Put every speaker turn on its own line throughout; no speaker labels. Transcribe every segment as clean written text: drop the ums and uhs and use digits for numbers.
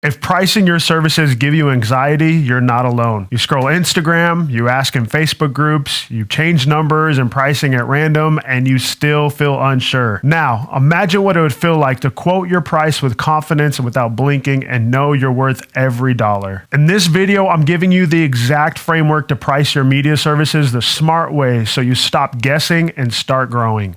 If pricing your services give you anxiety, you're not alone. You scroll Instagram, you ask in Facebook groups, you change numbers and pricing at random, and you still feel unsure. Now, imagine what it would feel like to quote your price with confidence and without blinking and know you're worth every dollar. In this video, I'm giving you the exact framework to price your media services the smart way so you stop guessing and start growing.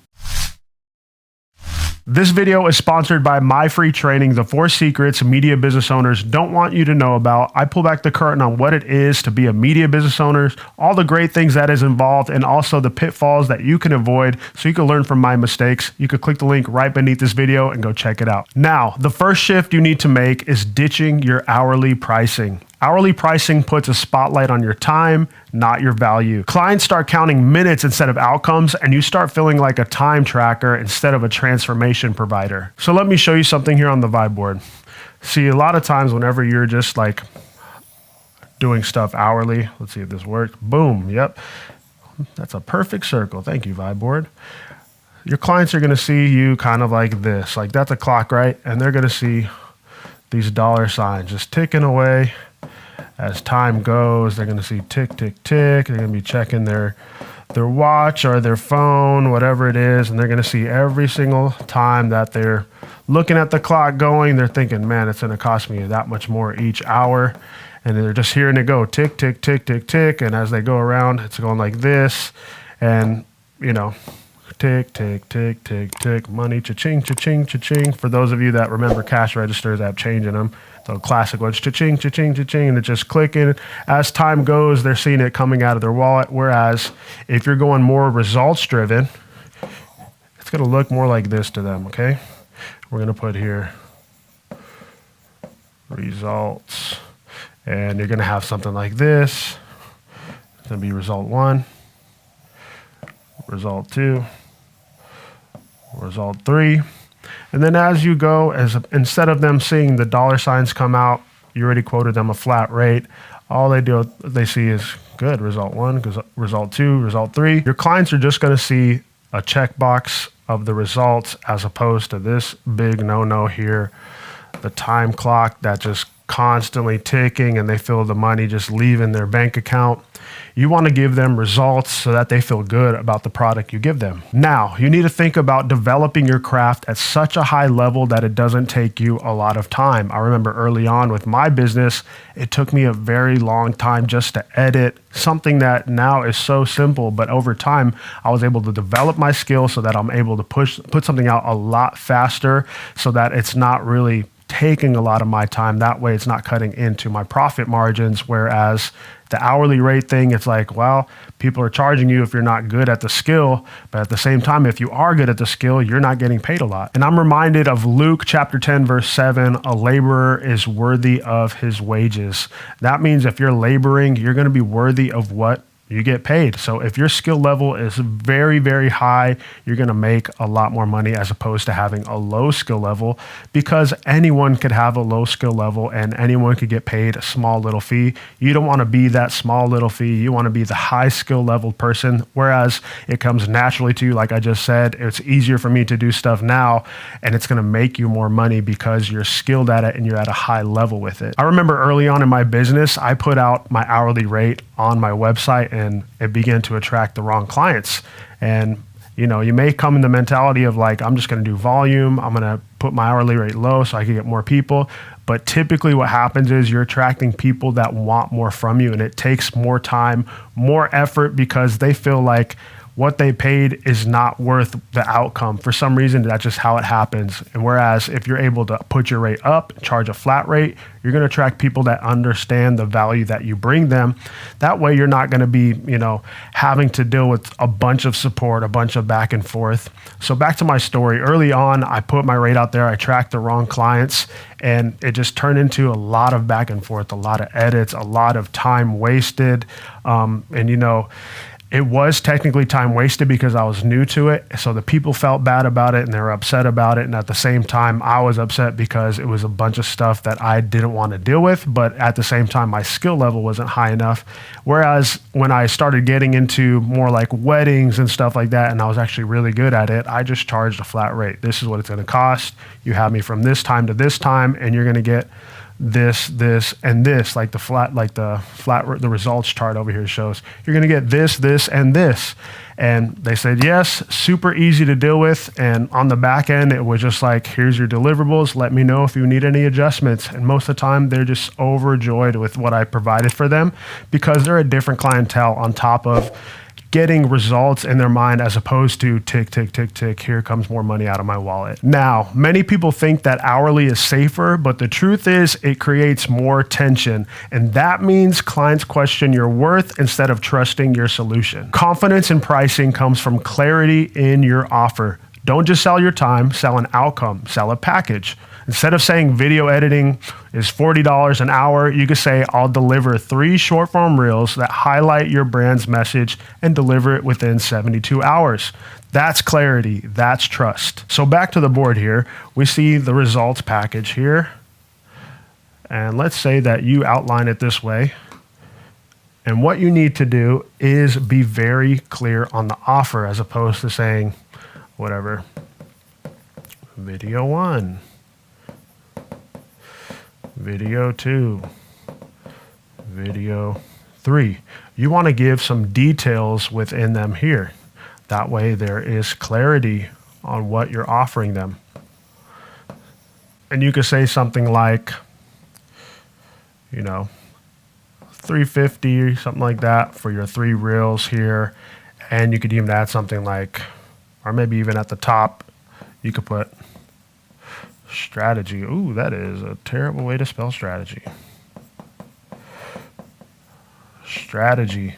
This video is sponsored by my free training, The 4 Secrets Media Business Owners Don't Want You to Know About. I pull back the curtain on what it is to be a media business owner, all the great things that is involved, and also the pitfalls that you can avoid so you can learn from my mistakes. You could click the link right beneath this video and go check it out. Now, the first shift you need to make is ditching your hourly pricing. Hourly pricing puts a spotlight on your time, not your value. Clients start counting minutes instead of outcomes, and you start feeling like a time tracker instead of a transformation provider. So let me show you something here on the vibe board. See, a lot of times whenever you're just like doing stuff hourly, let's see if this works. Boom, yep. That's a perfect circle. Thank you, vibe board. Your clients are gonna see you kind of like this. Like that's a clock, right? And they're gonna see these dollar signs just ticking away. As time goes, they're going to see tick, tick, tick. They're going to be checking their watch or their phone, whatever it is, and they're going to see every single time that they're looking at the clock going, they're thinking, man, it's going to cost me that much more each hour. And they're just hearing it go tick, tick, tick, tick, tick. And as they go around, it's going like this. And, you know, tick, tick, tick, tick, tick, money, cha-ching, cha-ching, cha-ching. For those of you that remember cash registers, I have change in them. So classic ones, cha-ching, cha-ching, cha-ching, and it's just clicking. As time goes, they're seeing it coming out of their wallet. Whereas if you're going more results driven, it's going to look more like this to them, okay? We're going to put here results, and you're going to have something like this. It's going to be result 1, result 2, result 3. And then as you go, instead of them seeing the dollar signs come out, you already quoted them a flat rate. All they see is good, result 1, result 2, result 3. Your clients are just going to see a checkbox of the results as opposed to this big no-no here, the time clock that just constantly ticking and they feel the money just leaving their bank account. You want to give them results so that they feel good about the product you give them. Now, you need to think about developing your craft at such a high level that it doesn't take you a lot of time. I remember early on with my business, it took me a very long time just to edit something that now is so simple, but over time, I was able to develop my skill so that I'm able to put something out a lot faster so that it's not really taking a lot of my time. That way it's not cutting into my profit margins. Whereas the hourly rate thing, it's like, well, people are charging you if you're not good at the skill. But at the same time, if you are good at the skill, you're not getting paid a lot. And I'm reminded of Luke chapter 10, verse 7, a laborer is worthy of his wages. That means if you're laboring, you're going to be worthy of what you get paid. So if your skill level is very, very high, you're going to make a lot more money as opposed to having a low skill level, because anyone could have a low skill level and anyone could get paid a small little fee. You don't want to be that small little fee. You want to be the high skill level person, whereas it comes naturally to you. Like I just said, it's easier for me to do stuff now and it's going to make you more money because you're skilled at it and you're at a high level with it. I remember early on in my business, I put out my hourly rate on my website and it began to attract the wrong clients. And you know, you may come in the mentality of like, I'm just going to do volume. I'm going to put my hourly rate low so I can get more people. But typically what happens is you're attracting people that want more from you, and it takes more time, more effort, because they feel like what they paid is not worth the outcome. For some reason, that's just how it happens. And whereas if you're able to put your rate up, charge a flat rate, you're going to attract people that understand the value that you bring them. That way you're not going to be, you know, having to deal with a bunch of support, a bunch of back and forth. So back to my story. Early on, I put my rate out there, I tracked the wrong clients, and it just turned into a lot of back and forth, a lot of edits, a lot of time wasted. And you know, it was technically time wasted because I was new to it. So the people felt bad about it and they were upset about it. And at the same time, I was upset because it was a bunch of stuff that I didn't want to deal with. But at the same time, my skill level wasn't high enough. Whereas when I started getting into more like weddings and stuff like that, and I was actually really good at it, I just charged a flat rate. This is what it's going to cost. You have me from this time to this time, and you're going to get this, and this, like the results chart over here shows. You're going to get this, and this. And they said, yes, super easy to deal with. And on the back end, it was just like, here's your deliverables. Let me know if you need any adjustments. And most of the time, they're just overjoyed with what I provided for them because they're a different clientele on top of getting results in their mind as opposed to tick, tick, tick, tick, here comes more money out of my wallet. Now, many people think that hourly is safer, but the truth is it creates more tension. And that means clients question your worth instead of trusting your solution. Confidence in pricing comes from clarity in your offer. Don't just sell your time, sell an outcome, sell a package. Instead of saying video editing is $40 an hour, you could say, I'll deliver 3 short form reels that highlight your brand's message and deliver it within 72 hours. That's clarity, that's trust. So back to the board here, we see the results package here. And let's say that you outline it this way. And what you need to do is be very clear on the offer as opposed to saying, whatever, video 1. Video 2, video 3. You want to give some details within them here. That way there is clarity on what you're offering them. And you could say something like, you know, $350, something like that for your 3 reels here. And you could even add something like, or maybe even at the top, you could put strategy. Ooh, that is a terrible way to spell strategy. Strategy.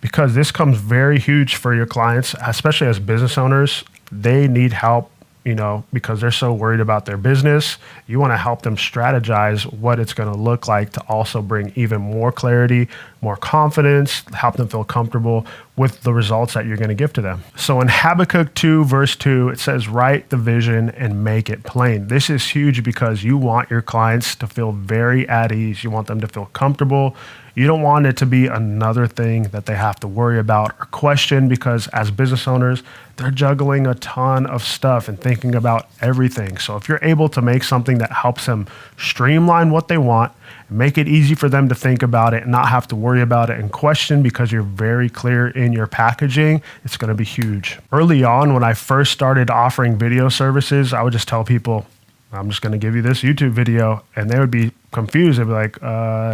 Because this comes very huge for your clients, especially as business owners. They need help, you know, because they're so worried about their business. You want to help them strategize what it's going to look like to also bring even more clarity, more confidence, help them feel comfortable with the results that you're going to give to them. So in Habakkuk 2 verse 2, it says, write the vision and make it plain. This is huge because you want your clients to feel very at ease. You want them to feel comfortable. You don't want it to be another thing that they have to worry about or question, because as business owners, they're juggling a ton of stuff and thinking about everything. So if you're able to make something that helps them streamline what they want, make it easy for them to think about it and not have to worry about it and question because you're very clear in your packaging, it's going to be huge. Early on, when I first started offering video services, I would just tell people, I'm just going to give you this YouTube video, and they would be confused. They'd be like,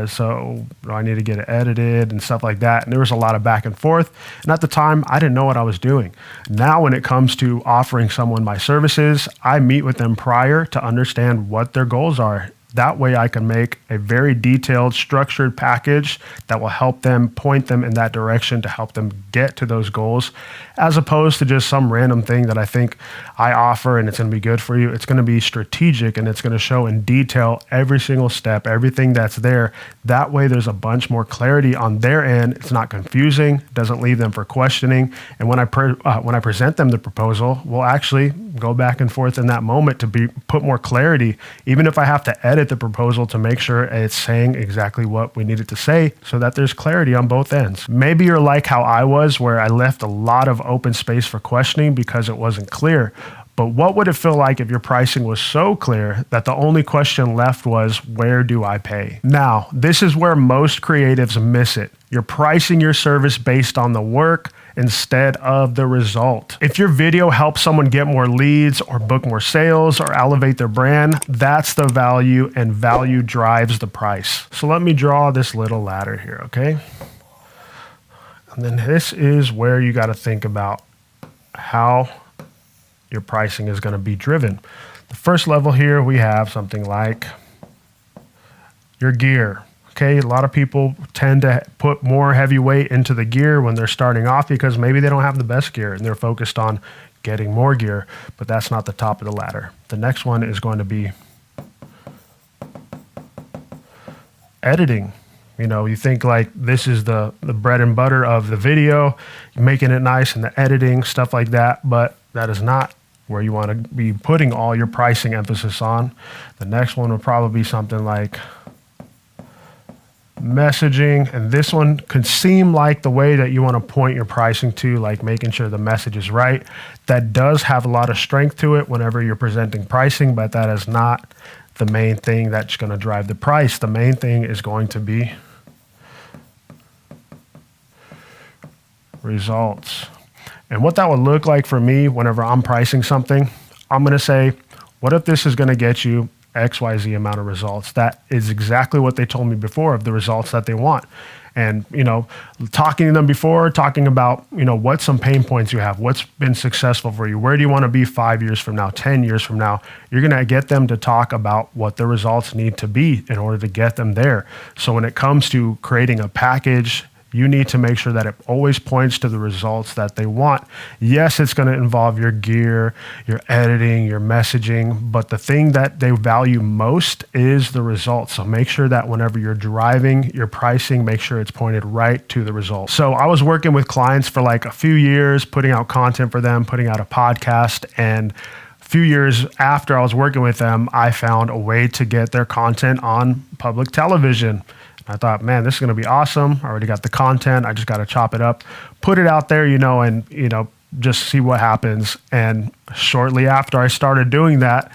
so do I need to get it edited and stuff like that? And there was a lot of back and forth. And at the time, I didn't know what I was doing. Now, when it comes to offering someone my services, I meet with them prior to understand what their goals are. That way I can make a very detailed, structured package that will help them, point them in that direction to help them get to those goals, as opposed to just some random thing that I think I offer and it's going to be good for you. It's going to be strategic and it's going to show in detail every single step, everything that's there. That way there's a bunch more clarity on their end. It's not confusing, doesn't leave them for questioning. And when I present them the proposal, we'll actually go back and forth in that moment to put more clarity, even if I have to edit the proposal to make sure it's saying exactly what we need it to say so that there's clarity on both ends. Maybe you're like how I was, where I left a lot of open space for questioning because it wasn't clear. But what would it feel like if your pricing was so clear that the only question left was, where do I pay? Now, this is where most creatives miss it. You're pricing your service based on the work instead of the result. If your video helps someone get more leads or book more sales or elevate their brand, that's the value, and value drives the price. So let me draw this little ladder here, okay? And then this is where you got to think about how your pricing is going to be driven. The first level here, we have something like your gear. Okay, a lot of people tend to put more heavy weight into the gear when they're starting off because maybe they don't have the best gear and they're focused on getting more gear, but that's not the top of the ladder. The next one is going to be editing. You know, you think like this is the bread and butter of the video, making it nice and the editing, stuff like that, but that is not where you want to be putting all your pricing emphasis on. The next one will probably be something like messaging, and this one could seem like the way that you want to point your pricing to, like making sure the message is right. That does have a lot of strength to it whenever you're presenting pricing, but that is not the main thing that's going to drive the price. The main thing is going to be results. And what that would look like for me whenever I'm pricing something, I'm going to say, what if this is going to get you XYZ amount of results? That is exactly what they told me before of the results that they want. And, talking to them before, talking about, what's some pain points you have, what's been successful for you, where do you want to be 5 years from now, 10 years from now? You're going to get them to talk about what the results need to be in order to get them there. So when it comes to creating a package, you need to make sure that it always points to the results that they want. Yes, it's going to involve your gear, your editing, your messaging, but the thing that they value most is the results. So make sure that whenever you're driving your pricing, make sure it's pointed right to the results. So I was working with clients for like a few years, putting out content for them, putting out a podcast, and a few years after I was working with them, I found a way to get their content on public television. I thought, man, this is going to be awesome. I already got the content. I just got to chop it up, put it out there, and, just see what happens. And shortly after I started doing that,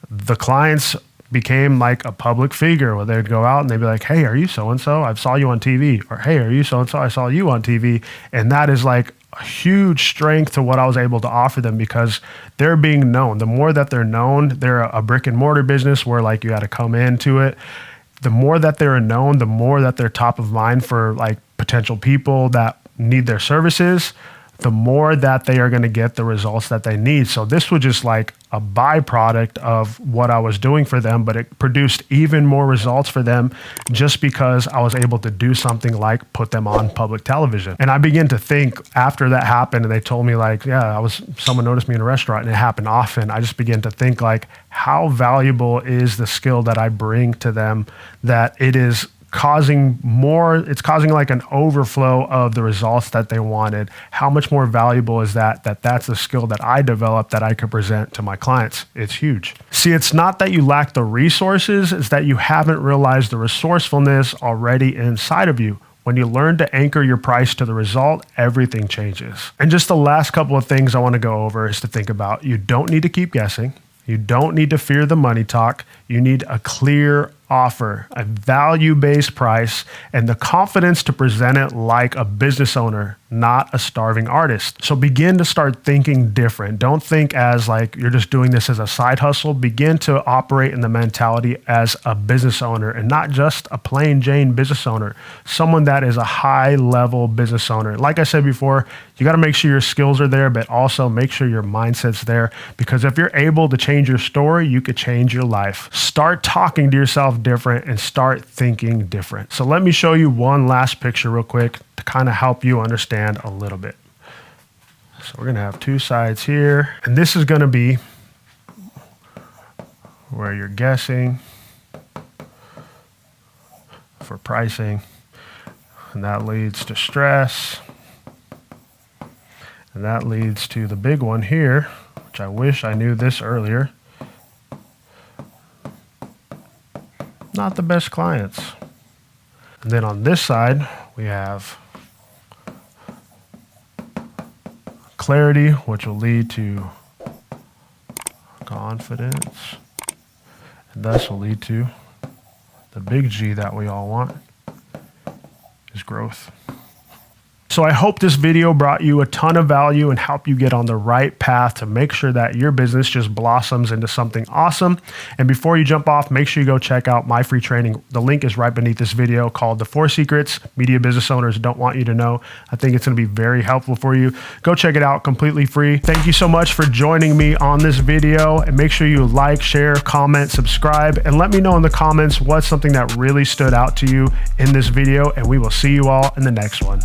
the clients became like a public figure where they'd go out and they'd be like, hey, are you so-and-so? I saw you on TV. Or, hey, are you so-and-so? I saw you on TV. And that is like a huge strength to what I was able to offer them because they're being known. The more that they're known, they're a brick and mortar business where like you got to come into it. The more that they're known, the more that they're top of mind for like potential people that need their services, the more that they are going to get the results that they need. So this was just like a byproduct of what I was doing for them, but it produced even more results for them just because I was able to do something like put them on public television. And I began to think after that happened and they told me like, yeah, someone noticed me in a restaurant and it happened often. I just began to think like, how valuable is the skill that I bring to them that it is causing like an overflow of the results that they wanted. How much more valuable is that's the skill that I developed that I could present to my clients? It's huge. See, it's not that you lack the resources, it's that you haven't realized the resourcefulness already inside of you. When you learn to anchor your price to the result, everything changes. And just the last couple of things I want to go over is to think about, you don't need to keep guessing. You don't need to fear the money talk. You need a clear offer, a value-based price, and the confidence to present it like a business owner, not a starving artist. So begin to start thinking different. Don't think as like you're just doing this as a side hustle. Begin to operate in the mentality as a business owner and not just a plain Jane business owner, someone that is a high-level business owner. Like I said before, you got to make sure your skills are there, but also make sure your mindset's there, because if you're able to change your story, you could change your life. Start talking to yourself different and start thinking different. So let me show you one last picture real quick to kind of help you understand a little bit. So we're going to have two sides here, and this is going to be where you're guessing for pricing, and that leads to stress, and that leads to the big one here, which I wish I knew this earlier. Not the best clients. And then on this side, we have clarity, which will lead to confidence, and thus will lead to the big G that we all want, is growth. So I hope this video brought you a ton of value and helped you get on the right path to make sure that your business just blossoms into something awesome. And before you jump off, make sure you go check out my free training. The link is right beneath this video, called The 4 Secrets Media Business Owners Don't Want You to Know. I think it's going to be very helpful for you. Go check it out, completely free. Thank you so much for joining me on this video, and make sure you like, share, comment, subscribe, and let me know in the comments what's something that really stood out to you in this video, and we will see you all in the next one.